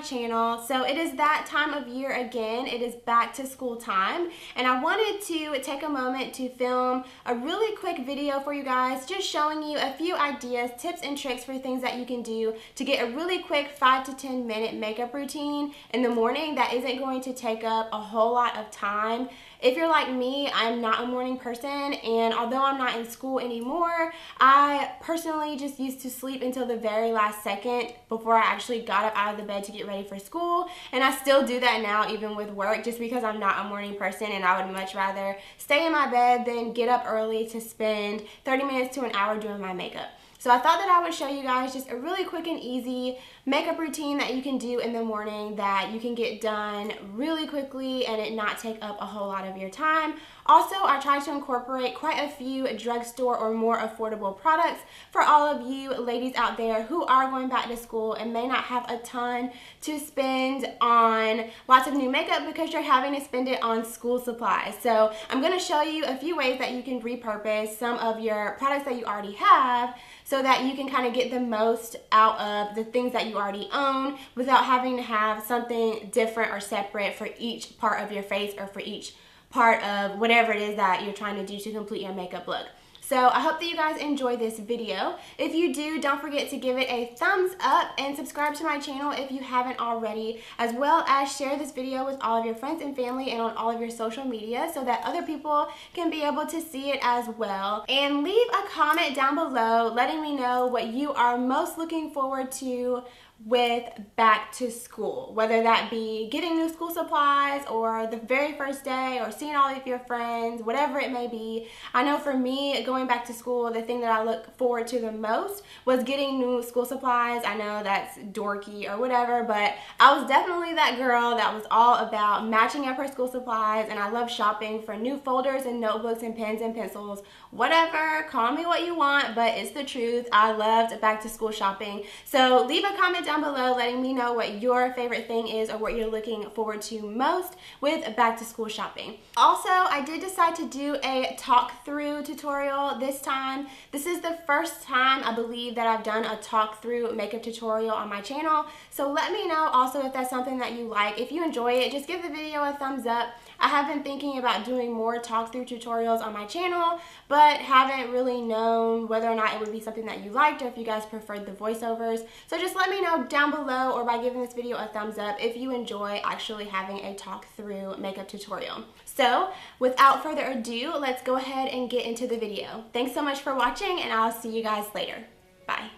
channel. So it is that time of year again. It is back to school time, and I wanted to take a moment to film a really quick video for you guys, just showing you a few ideas, tips, and tricks for things that you can do to get a really quick 5 to 10 minute makeup routine in the morning that isn't going to take up a whole lot of time. If you're like me, I'm not a morning person, and although I'm not in school anymore, I personally just used to sleep until the very last second before I actually got up out of the bed to get ready for school, and I still do that now even with work, just because I'm not a morning person and I would much rather stay in my bed than get up early to spend 30 minutes to an hour doing my makeup. So I thought that I would show you guys just a really quick and easy makeup routine that you can do in the morning that you can get done really quickly and it not take up a whole lot of your time. Also, I try to incorporate quite a few drugstore or more affordable products for all of you ladies out there who are going back to school and may not have a ton to spend on lots of new makeup because you're having to spend it on school supplies. So I'm going to show you a few ways that you can repurpose some of your products that you already have so that you can kind of get the most out of the things that you already own without having to have something different or separate for each part of your face or for each part of whatever it is that you're trying to do to complete your makeup look. So I hope that you guys enjoy this video. If you do, don't forget to give it a thumbs up and subscribe to my channel if you haven't already, as well as share this video with all of your friends and family and on all of your social media so that other people can be able to see it as well. And leave a comment down below letting me know what you are most looking forward to with back to school, whether that be getting new school supplies or the very first day or seeing all of your friends, whatever it may be. I know for me, going back to school, the thing that I look forward to the most was getting new school supplies. I know that's dorky or whatever, but I was definitely that girl that was all about matching up her school supplies, and I love shopping for new folders and notebooks and pens and pencils, whatever, call me what you want, but it's the truth. I loved back to school shopping. So leave a comment down below letting me know what your favorite thing is or what you're looking forward to most with back to school shopping. Also, I did decide to do a talk through tutorial this time. This is the first time I believe that I've done a talk through makeup tutorial on my channel. So let me know also if that's something that you like. If you enjoy it, just give the video a thumbs up. I have been thinking about doing more talk through tutorials on my channel, but haven't really known whether or not it would be something that you liked or if you guys preferred the voiceovers. So just let me know down below or by giving this video a thumbs up if you enjoy actually having a talk through makeup tutorial. So without further ado, let's go ahead and get into the video. Thanks so much for watching, and I'll see you guys later. Bye.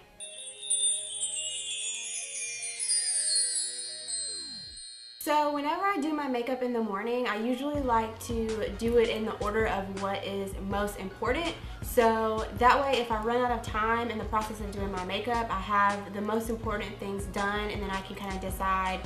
So whenever I do my makeup in the morning, I usually like to do it in the order of what is most important. So that way, if I run out of time in the process of doing my makeup, I have the most important things done, and then I can kind of decide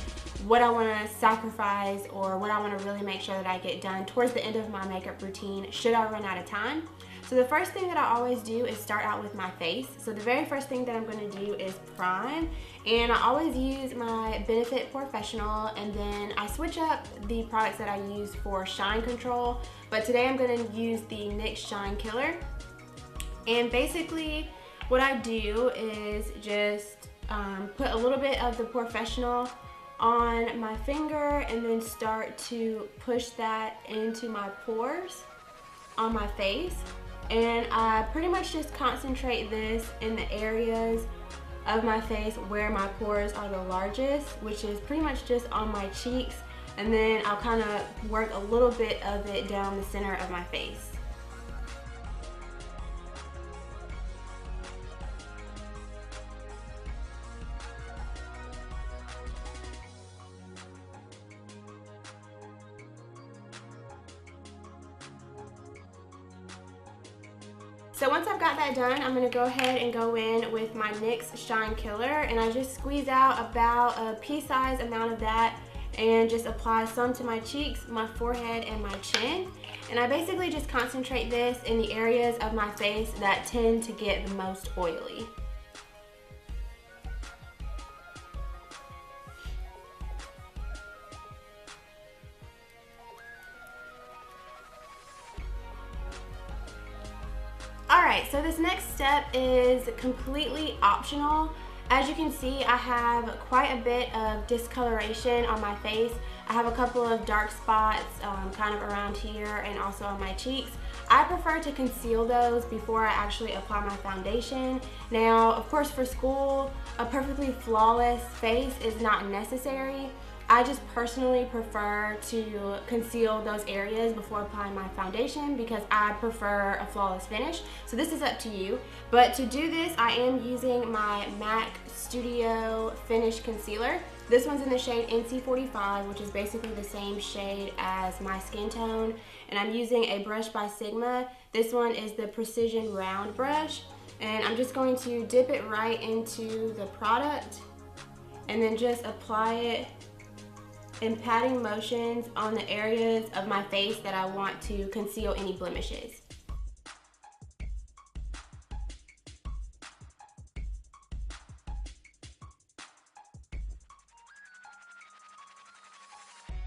what I want to sacrifice or what I want to really make sure that I get done towards the end of my makeup routine should I run out of time. So the first thing that I always do is start out with my face. So the very first thing that I'm going to do is prime, and I always use my Benefit Porefessional, and then I switch up the products that I use for shine control, but today I'm going to use the NYX Shine Killer. And basically what I do is just put a little bit of the Porefessional on my finger and then start to push that into my pores on my face. And I pretty much just concentrate this in the areas of my face where my pores are the largest, which is pretty much just on my cheeks, and then I'll kind of work a little bit of it down the center of my face. So once I've got that done, I'm going to go ahead and go in with my NYX Shine Killer, and I just squeeze out about a pea-sized amount of that and just apply some to my cheeks, my forehead, and my chin. And I basically just concentrate this in the areas of my face that tend to get the most oily. Alright, so this next step is completely optional. As you can see, I have quite a bit of discoloration on my face. I have a couple of dark spots kind of around here and also on my cheeks. I prefer to conceal those before I actually apply my foundation. Now, of course, for school, a perfectly flawless face is not necessary. I just personally prefer to conceal those areas before applying my foundation because I prefer a flawless finish. So this is up to you. But to do this, I am using my MAC Studio Finish Concealer. This one's in the shade NC45, which is basically the same shade as my skin tone. And I'm using a brush by Sigma. This one is the Precision Round brush. And I'm just going to dip it right into the product and then just apply it in patting motions on the areas of my face that I want to conceal any blemishes.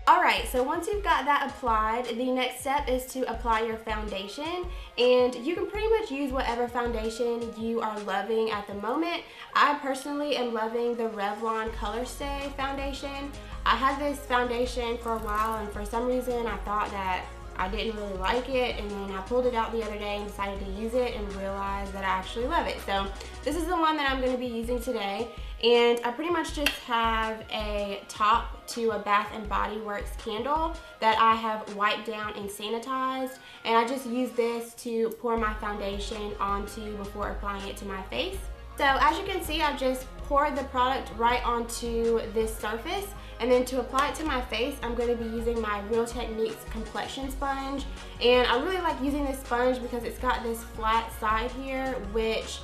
Alright, so once you've got that applied, the next step is to apply your foundation, and you can pretty much use whatever foundation you are loving at the moment. I personally am loving the Revlon Color Stay foundation. I had this foundation for a while, and for some reason I thought that I didn't really like it, and then I pulled it out the other day and decided to use it and realized that I actually love it. So this is the one that I'm going to be using today, and I pretty much just have a top to a Bath and Body Works candle that I have wiped down and sanitized, and I just use this to pour my foundation onto before applying it to my face. So as you can see, I've just poured the product right onto this surface, and then to apply it to my face, I'm going to be using my Real Techniques complexion sponge. And I really like using this sponge because it's got this flat side here, which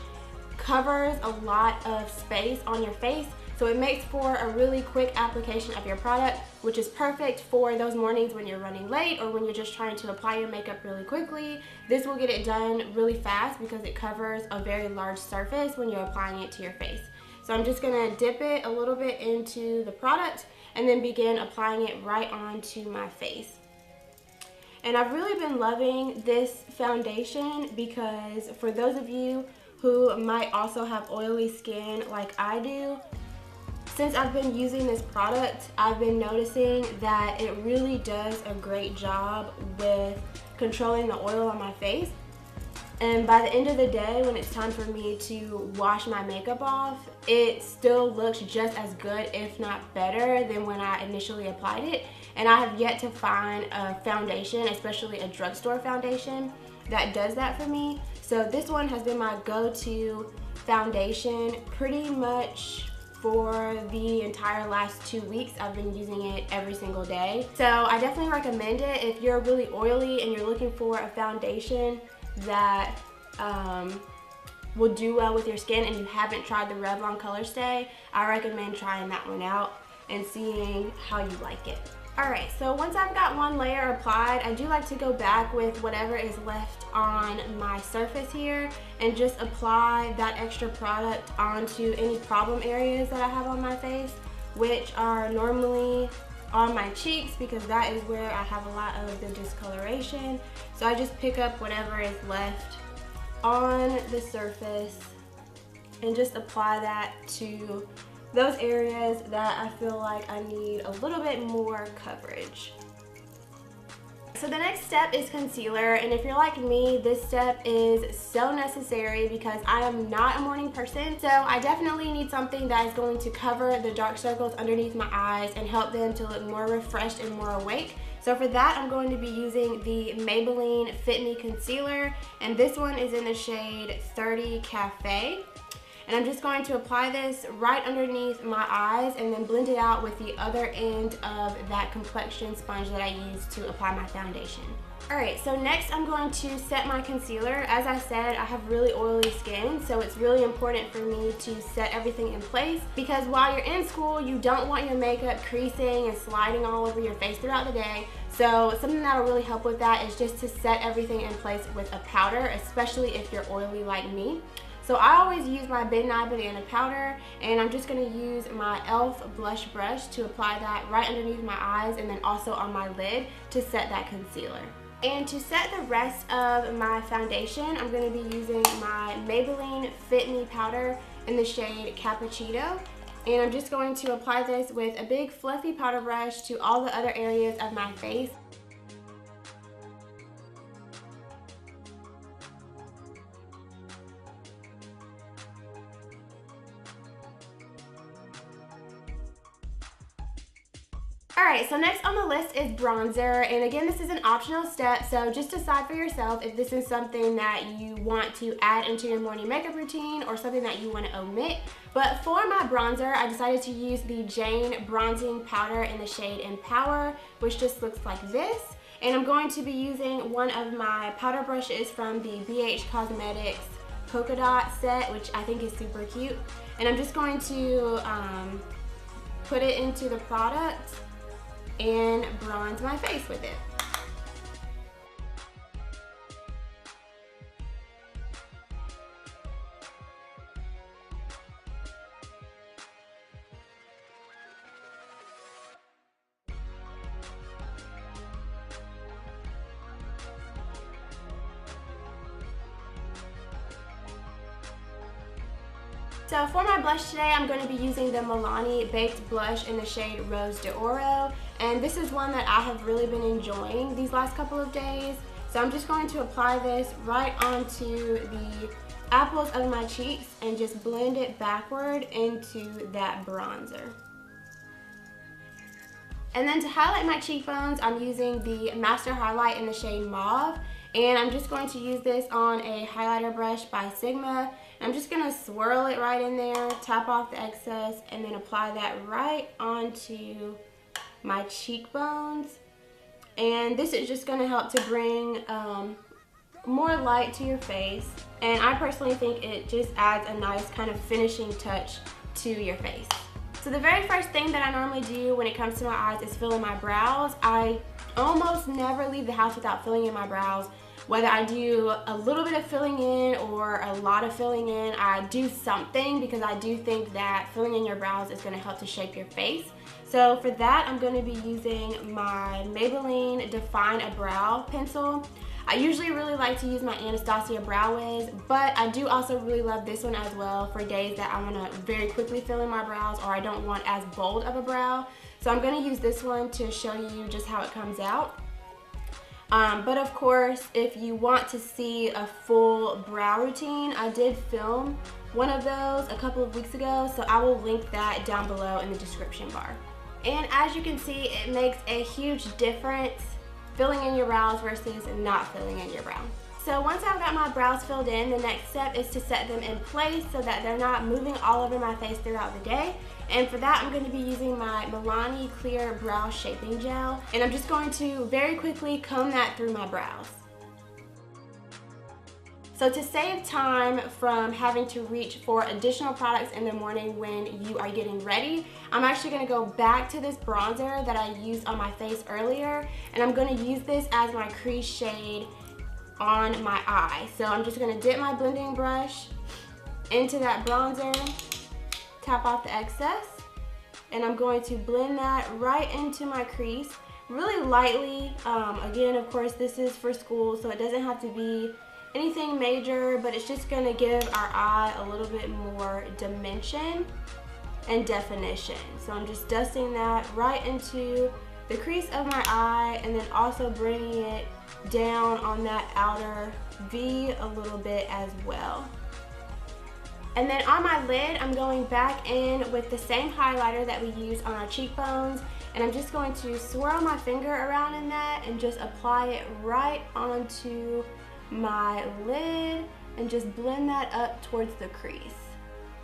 covers a lot of space on your face. So it makes for a really quick application of your product, which is perfect for those mornings when you're running late or when you're just trying to apply your makeup really quickly. This will get it done really fast because it covers a very large surface when you're applying it to your face. So I'm just gonna dip it a little bit into the product and then begin applying it right onto my face. And I've really been loving this foundation because for those of you who might also have oily skin like I do, since I've been using this product, I've been noticing that it really does a great job with controlling the oil on my face. And by the end of the day, when it's time for me to wash my makeup off, it still looks just as good, if not better, than when I initially applied it. And I have yet to find a foundation, especially a drugstore foundation, that does that for me. So this one has been my go-to foundation pretty much for the entire last 2 weeks. I've been using it every single day. So I definitely recommend it if you're really oily and you're looking for a foundation that will do well with your skin and you haven't tried the Revlon Color Stay. I recommend trying that one out and seeing how you like it. Alright, so once I've got one layer applied, I do like to go back with whatever is left on my surface here and just apply that extra product onto any problem areas that I have on my face, which are normally on my cheeks because that is where I have a lot of the discoloration. So I just pick up whatever is left on the surface and just apply that to those areas that I feel like I need a little bit more coverage. So the next step is concealer, and if you're like me, this step is so necessary because I am not a morning person. So I definitely need something that is going to cover the dark circles underneath my eyes and help them to look more refreshed and more awake. So for that, I'm going to be using the Maybelline Fit Me Concealer, and this one is in the shade 30 Café. And I'm just going to apply this right underneath my eyes and then blend it out with the other end of that complexion sponge that I use to apply my foundation. Alright, so next I'm going to set my concealer. As I said, I have really oily skin, so it's really important for me to set everything in place because while you're in school, you don't want your makeup creasing and sliding all over your face throughout the day. So something that will really help with that is just to set everything in place with a powder, especially if you're oily like me. So I always use my Midnight Banana powder, and I'm just going to use my e.l.f. blush brush to apply that right underneath my eyes and then also on my lid to set that concealer. And to set the rest of my foundation, I'm going to be using my Maybelline Fit Me powder. in the shade Cappuccino. And I'm just going to apply this with a big fluffy powder brush to all the other areas of my face. Alright, so next on the list is bronzer, and again, this is an optional step, so just decide for yourself if this is something that you want to add into your morning makeup routine or something that you want to omit. But for my bronzer, I decided to use the Jane Bronzing Powder in the shade Empower, which just looks like this. And I'm going to be using one of my powder brushes from the BH Cosmetics Polka Dot set, which I think is super cute. And I'm just going to put it into the product and bronze my face with it. So for my blush today, I'm going to be using the Milani Baked Blush in the shade Rose d'Oro. And this is one that I have really been enjoying these last couple of days. So I'm just going to apply this right onto the apples of my cheeks and just blend it backward into that bronzer. And then to highlight my cheekbones, I'm using the Master Highlight in the shade Mauve. And I'm just going to use this on a highlighter brush by Sigma. I'm just going to swirl it right in there, tap off the excess, and then apply that right onto my cheekbones. And this is just going to help to bring more light to your face. And I personally think it just adds a nice kind of finishing touch to your face. So the very first thing that I normally do when it comes to my eyes is fill in my brows. I almost never leave the house without filling in my brows. Whether I do a little bit of filling in or a lot of filling in, I do something because I do think that filling in your brows is going to help to shape your face. So for that, I'm going to be using my Maybelline Define a Brow pencil. I usually really like to use my Anastasia Brow Wiz, but I do also really love this one as well for days that I want to very quickly fill in my brows or I don't want as bold of a brow. So I'm going to use this one to show you just how it comes out. But of course, if you want to see a full brow routine, I did film one of those a couple of weeks ago, so I will link that down below in the description bar. And as you can see, it makes a huge difference filling in your brows versus not filling in your brow. So once I've got my brows filled in, the next step is to set them in place so that they're not moving all over my face throughout the day. And for that, I'm going to be using my Milani Clear Brow Shaping Gel. And I'm just going to very quickly comb that through my brows. So to save time from having to reach for additional products in the morning when you are getting ready, I'm actually going to go back to this bronzer that I used on my face earlier. And I'm going to use this as my crease shade on my eye. So I'm just going to dip my blending brush into that bronzer, tap off the excess, and I'm going to blend that right into my crease really lightly. Again, of course, this is for school, so it doesn't have to be anything major, but it's just going to give our eye a little bit more dimension and definition. So I'm just dusting that right into the crease of my eye and then also bringing it down on that outer V a little bit as well. And then on my lid, I'm going back in with the same highlighter that we used on our cheekbones, and I'm just going to swirl my finger around in that and just apply it right onto my lid and just blend that up towards the crease.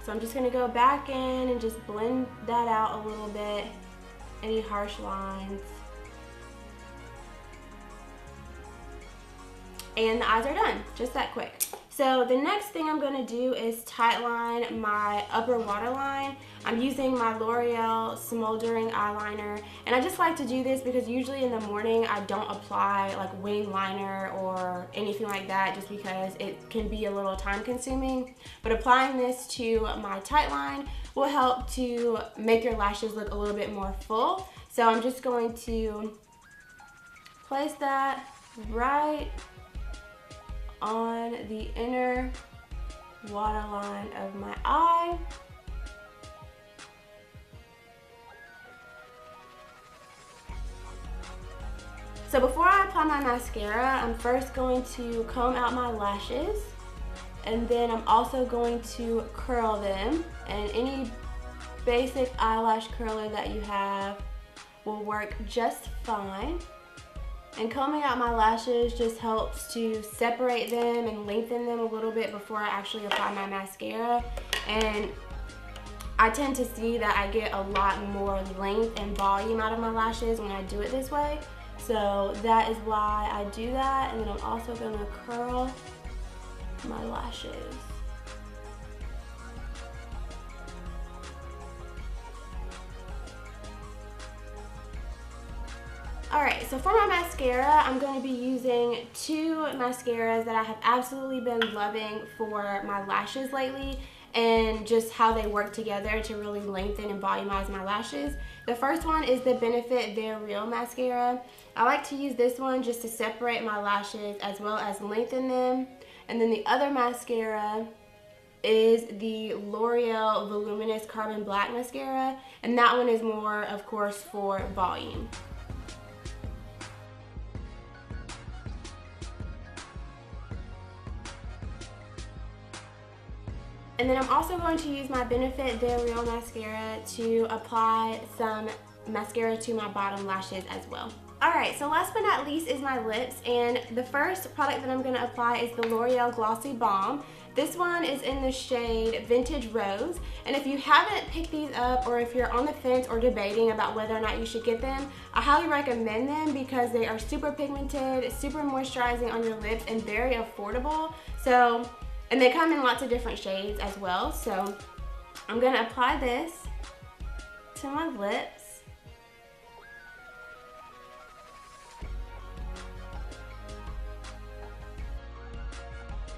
So I'm just going to go back in and just blend that out a little bit, any harsh lines. And the eyes are done, just that quick. So the next thing I'm going to do is tightline my upper waterline. I'm using my L'Oreal Smoldering Eyeliner, and I just like to do this because usually in the morning I don't apply like wing liner or anything like that just because it can be a little time consuming. But applying this to my tightline will help to make your lashes look a little bit more full. So I'm just going to place that right on the inner waterline of my eye. So before I apply my mascara, I'm first going to comb out my lashes, and then I'm also going to curl them, and any basic eyelash curler that you have will work just fine. And combing out my lashes just helps to separate them and lengthen them a little bit before I actually apply my mascara. And I tend to see that I get a lot more length and volume out of my lashes when I do it this way. So that is why I do that. And then I'm also going to curl my lashes. Alright, so for my mascara, I'm going to be using two mascaras that I have absolutely been loving for my lashes lately, and just how they work together to really lengthen and volumize my lashes. The first one is the Benefit They're Real mascara. I like to use this one just to separate my lashes as well as lengthen them. And then the other mascara is the L'Oreal Voluminous Carbon Black mascara, and that one is more, of course, for volume. And then I'm also going to use my Benefit They're Real mascara to apply some mascara to my bottom lashes as well. Alright, so last but not least is my lips, and the first product that I'm going to apply is the L'Oreal Glossy Balm. This one is in the shade Vintage Rose, and if you haven't picked these up, or if you're on the fence or debating about whether or not you should get them, I highly recommend them because they are super pigmented, super moisturizing on your lips, and very affordable. And they come in lots of different shades as well. So I'm going to apply this to my lips.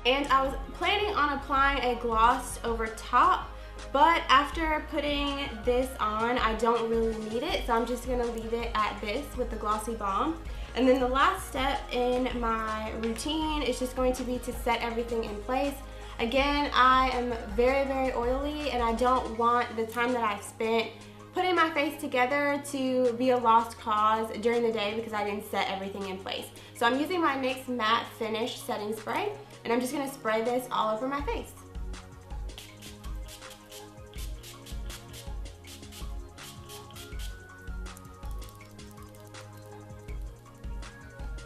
And I was planning on applying a gloss over top, but after putting this on, I don't really need it. So I'm just going to leave it at this with the Glossy Balm. And then the last step in my routine is just going to be to set everything in place. Again, I am very, very oily, and I don't want the time that I've spent putting my face together to be a lost cause during the day because I didn't set everything in place. So I'm using my NYX Matte Finish Setting Spray, and I'm just going to spray this all over my face.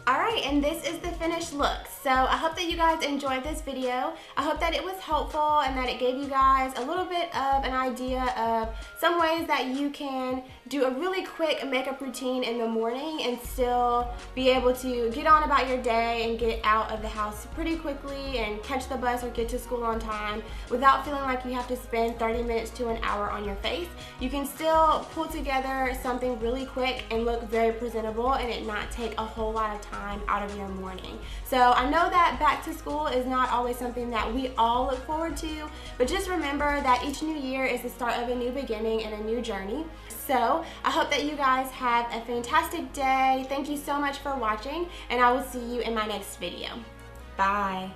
Alright, and this is the finished look. So I hope that you guys enjoyed this video. I hope that it was helpful and that it gave you guys a little bit of an idea of some ways that you can do a really quick makeup routine in the morning and still be able to get on about your day and get out of the house pretty quickly and catch the bus or get to school on time without feeling like you have to spend 30 minutes to an hour on your face. You can still pull together something really quick and look very presentable and it not take a whole lot of time out of your morning. So I know that back to school is not always something that we all look forward to, but just remember that each new year is the start of a new beginning and a new journey. So I hope that you guys have a fantastic day. Thank you so much for watching, and I will see you in my next video. Bye.